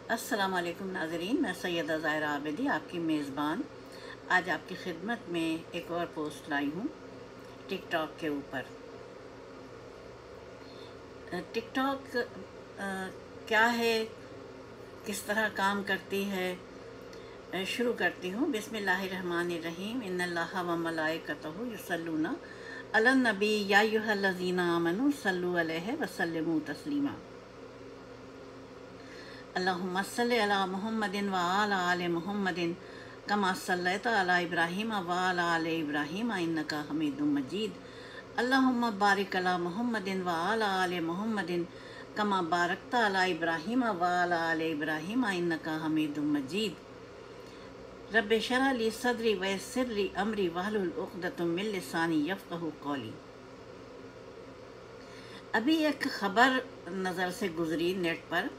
अस्सलाम वालेकुम नाज़रीन, मैं सैयदा ज़ाहिरा आबिदी आपकी मेज़बान आज आपकी खिदमत में एक और पोस्ट लाई हूँ टिक टॉक के ऊपर। टिक टॉक क्या है, किस तरह काम करती है, शुरू करती हूँ। बिस्मिल्लाहिर्रहमानिर्रहीम। इन्नल्लाहा व मलाइकतहु युसल्लूना अलन नबी या अय्युहल्लज़ीना आमनू सल्लु अलैहि व सल्लिमू तस्लीमा। अल्लाहुम्मा सल्लि अला मुहम्मदिन व अला आले मुहम्मदिन कमा सल्लैता अला इब्राहीम व अला आले इब्राहीम इन्नका हमीदुम मजीद। अल्लाहुम्मा बारिक अला मुहम्मदिन व अला आले मुहम्मदिन कमा बारकता अला इब्राहीम व अला आले इब्राहीम इन्नका हमीदुम मजीद। रब्बि शरह ली सदरी व यस्सिर ली अमरी वहलुल उक़दतम मिन लिसानी यफ़क़हू क़ौली। अभी एक ख़बर नज़र से गुज़री नेट पर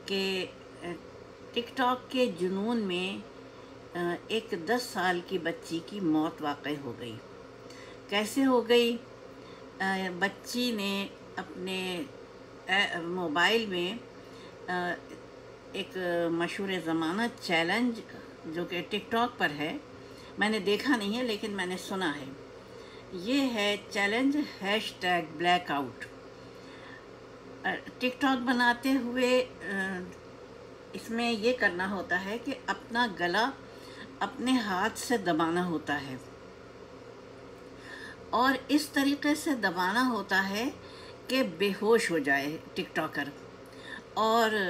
कि टिक टॉक के जुनून में एक 10 साल की बच्ची की मौत वाक़ई हो गई। कैसे हो गई? बच्ची ने अपने मोबाइल में एक मशहूर ज़माना चैलेंज जो कि टिक टॉक पर है, मैंने देखा नहीं है लेकिन मैंने सुना है, ये है चैलेंज #blackout। टिक टॉक बनाते हुए इसमें ये करना होता है कि अपना गला अपने हाथ से दबाना होता है और इस तरीक़े से दबाना होता है कि बेहोश हो जाए टिकटॉकर। और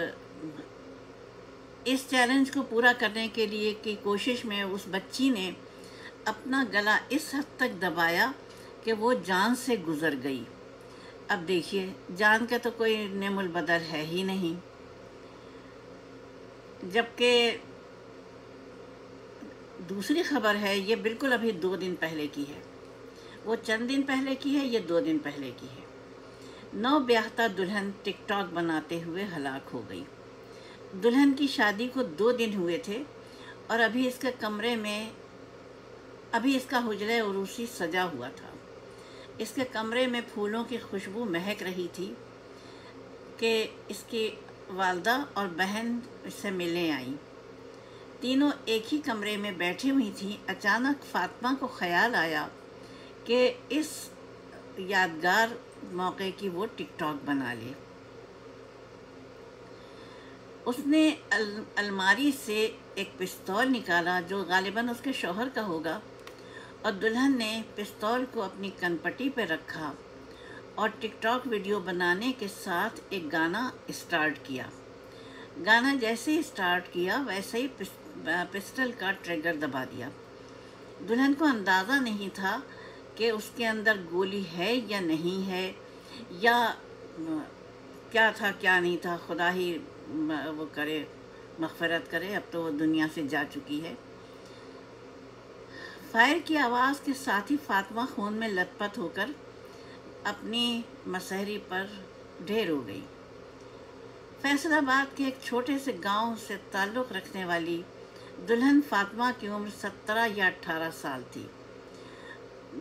इस चैलेंज को पूरा करने के लिए की कोशिश में उस बच्ची ने अपना गला इस हद तक दबाया कि वो जान से गुज़र गई। अब देखिए, जान का तो कोई नेमुल बदल है ही नहीं, जबकि दूसरी खबर है ये बिल्कुल अभी 2 दिन पहले की है। वो चंद दिन पहले की है, ये 2 दिन पहले की है। नवब्याहता दुल्हन टिकटॉक बनाते हुए हलाक हो गई। दुल्हन की शादी को 2 दिन हुए थे और अभी इसके कमरे में इसका हुजरे उरूसी सजा हुआ था। इसके कमरे में फूलों की खुशबू महक रही थी कि इसकी वालदा और बहन इससे मिलने आई। तीनों एक ही कमरे में बैठी हुई थीं। अचानक फातिमा को ख्याल आया कि इस यादगार मौके की वो टिकटॉक बना ले। उसने अलमारी से एक पिस्तौल निकाला जो गालिबन उसके शौहर का होगा, और दुल्हन ने पिस्तौल को अपनी कनपट्टी पर रखा और टिकटॉक वीडियो बनाने के साथ एक गाना स्टार्ट किया। गाना जैसे ही स्टार्ट किया वैसे ही पिस्टल का ट्रिगर दबा दिया। दुल्हन को अंदाज़ा नहीं था कि उसके अंदर गोली है या नहीं है, या क्या था क्या नहीं था। खुदा ही वो करे, मग़फ़िरत करे, अब तो वो दुनिया से जा चुकी है। फायर की आवाज़ के साथ ही फातिमा खून में लथपथ होकर अपनी मसहरी पर ढेर हो गई। फैसलाबाद के एक छोटे से गांव से ताल्लुक़ रखने वाली दुल्हन फातिमा की उम्र 17 या 18 साल थी।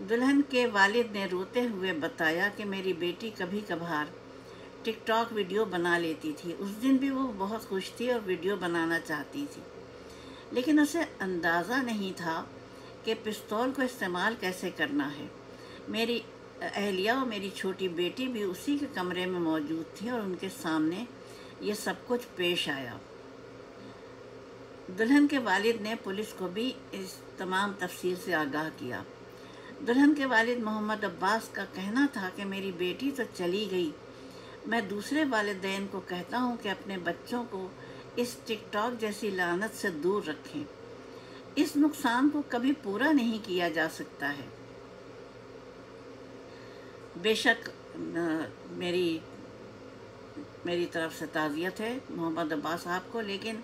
दुल्हन के वालिद ने रोते हुए बताया कि मेरी बेटी कभी कभार टिकटॉक वीडियो बना लेती थी। उस दिन भी वो बहुत खुश थी और वीडियो बनाना चाहती थी, लेकिन उसे अंदाज़ा नहीं था कि पिस्तौल को इस्तेमाल कैसे करना है। मेरी अहलिया और मेरी छोटी बेटी भी उसी के कमरे में मौजूद थी और उनके सामने ये सब कुछ पेश आया। दुल्हन के वालिद ने पुलिस को भी इस तमाम तफसील से आगाह किया। दुल्हन के वालिद मोहम्मद अब्बास का कहना था कि मेरी बेटी तो चली गई, मैं दूसरे वालिदैन को कहता हूँ कि अपने बच्चों को इस टिकटॉक जैसी लानत से दूर रखें। इस नुकसान को कभी पूरा नहीं किया जा सकता है। बेशक मेरी तरफ से ताज़ियत है मोहम्मद अब्बास साहब को, लेकिन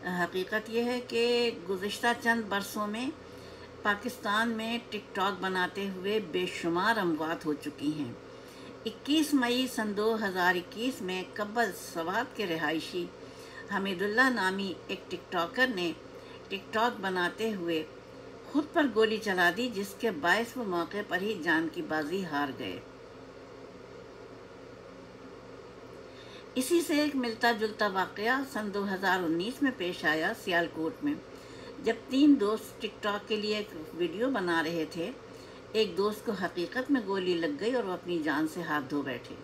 हकीकत यह है कि गुज़िश्ता चंद बरसों में पाकिस्तान में टिकटॉक बनाते हुए बेशुमार अमवात हो चुकी हैं। 21 मई सन 2021 में कब्बल सवात के रिहायशी हमीदुल्लाह नामी एक टिकटॉकर ने टिकटॉक बनाते हुए खुद पर गोली चला दी, जिसके बायस वो मौके पर ही जान की बाजी हार गए। इसी से एक मिलता जुलता वाक़या सन 2019 में पेश आया सियालकोट में, जब 3 दोस्त टिकटॉक के लिए एक वीडियो बना रहे थे। एक दोस्त को हकीकत में गोली लग गई और वो अपनी जान से हाथ धो बैठे।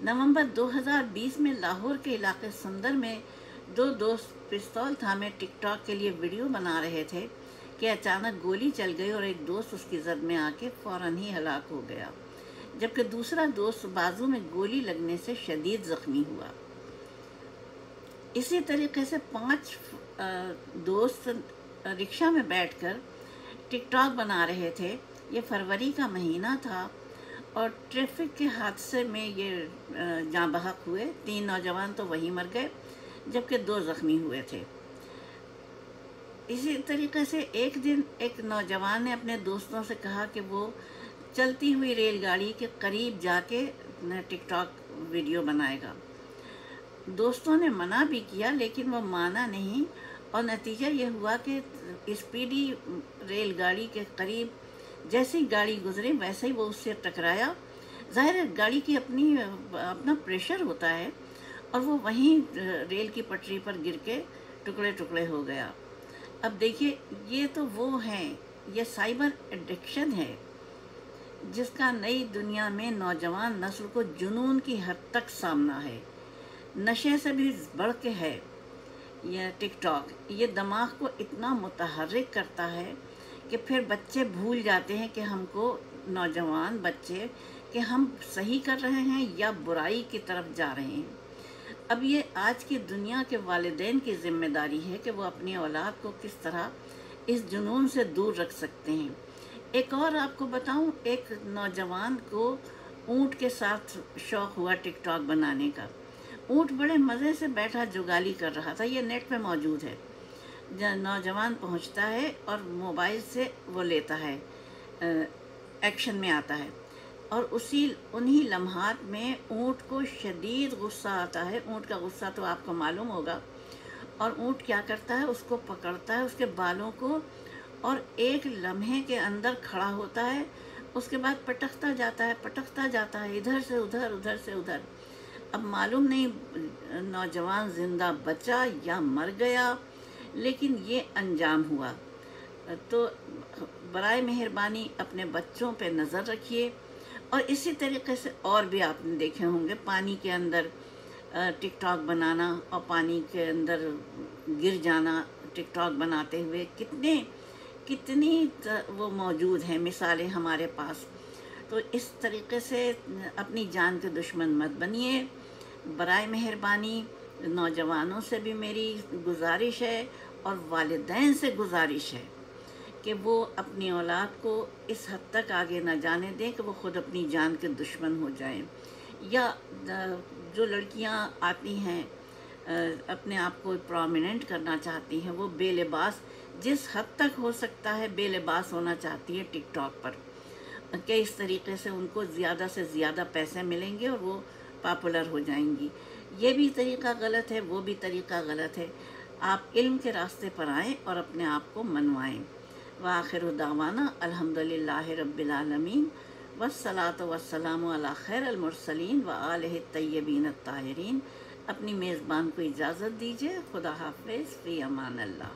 नवंबर 2020 में लाहौर के इलाके सुंदर में 2 दोस्त पिस्तौल थामे टिकटॉक के लिए वीडियो बना रहे थे कि अचानक गोली चल गई और एक दोस्त उसकी जद में आके फ़ौरन ही हलाक हो गया, जबकि दूसरा दोस्त बाजू में गोली लगने से शदीद ज़ख्मी हुआ। इसी तरीके से 5 दोस्त रिक्शा में बैठकर टिकटॉक बना रहे थे। ये फरवरी का महीना था और ट्रैफिक के हादसे में ये जाँ बहक हुए। 3 नौजवान तो वहीं मर गए, जबकि 2 ज़ख्मी हुए थे। इसी तरीके से एक दिन एक नौजवान ने अपने दोस्तों से कहा कि वो चलती हुई रेलगाड़ी के करीब जाके टिकटॉक वीडियो बनाएगा। दोस्तों ने मना भी किया, लेकिन वो माना नहीं और नतीजा ये हुआ कि स्पीडी रेलगाड़ी के करीब जैसी गाड़ी गुजरी वैसे ही वो उससे टकराया। ज़ाहिर है गाड़ी की अपना प्रेशर होता है और वो वहीं रेल की पटरी पर गिर के टुकड़े टुकड़े हो गया। अब देखिए, ये तो वो हैं, ये साइबर एडिक्शन है जिसका नई दुनिया में नौजवान नस्ल को जुनून की हद तक सामना है। नशे से भी बढ़ के है यह टिकटॉक। ये दिमाग को इतना मुतहर्रिक करता है कि फिर बच्चे भूल जाते हैं कि हमको, नौजवान बच्चे, कि हम सही कर रहे हैं या बुराई की तरफ जा रहे हैं। अब ये आज की दुनिया के वालिदैन की ज़िम्मेदारी है कि वो अपनी औलाद को किस तरह इस जुनून से दूर रख सकते हैं। एक और आपको बताऊं, एक नौजवान को ऊँट के साथ शौक़ हुआ टिकटॉक बनाने का। ऊँट बड़े मज़े से बैठा जुगाली कर रहा था, ये नेट पे मौजूद है। नौजवान पहुंचता है और मोबाइल से वो लेता है, एक्शन में आता है और उन्हीं लम्हात में ऊँट को शदीद गुस्सा आता है। ऊँट का गुस्सा तो आपको मालूम होगा। और ऊँट क्या करता है, उसको पकड़ता है, उसके बालों को, और एक लम्हे के अंदर खड़ा होता है। उसके बाद पटकता जाता है इधर से उधर, उधर से उधर। अब मालूम नहीं नौजवान ज़िंदा बचा या मर गया, लेकिन ये अंजाम हुआ। तो बराए मेहरबानी अपने बच्चों पे नज़र रखिए। और इसी तरीके से और भी आपने देखे होंगे, पानी के अंदर टिकटॉक बनाना और पानी के अंदर गिर जाना टिकटॉक बनाते हुए। कितनी वो मौजूद हैं मिसालें हमारे पास। तो इस तरीके से अपनी जान के दुश्मन मत बनिए। बराए मेहरबानी नौजवानों से भी मेरी गुजारिश है और वालिदैन से गुजारिश है कि वो अपनी औलाद को इस हद तक आगे न जाने दें कि वो ख़ुद अपनी जान के दुश्मन हो जाएं। या जो लड़कियां आती हैं अपने आप को प्रोमिनेंट करना चाहती हैं, वो बेलिबास, जिस हद तक हो सकता है बेलिबास होना चाहती है टिकटॉक पर, कि इस तरीके से उनको ज़्यादा से ज़्यादा पैसे मिलेंगे और वो पॉपुलर हो जाएंगी। ये भी तरीक़ा गलत है, वो भी तरीक़ा गलत है। आप इल्म के रास्ते पर आएँ और अपने आप को मनवाएँ। व आखिरु दावाना अल्हम्दुलिल्लाहि रब्बिल आलमीन वस्सलातु वस्सलामु अला खैरिल मुरसलीन व आलिहि तय्यबीन अत्ताहिरीन। अपनी मेज़बान को इजाज़त दीजिए। खुदा हाफ़िज़, फ़ी अमान अल्लाह।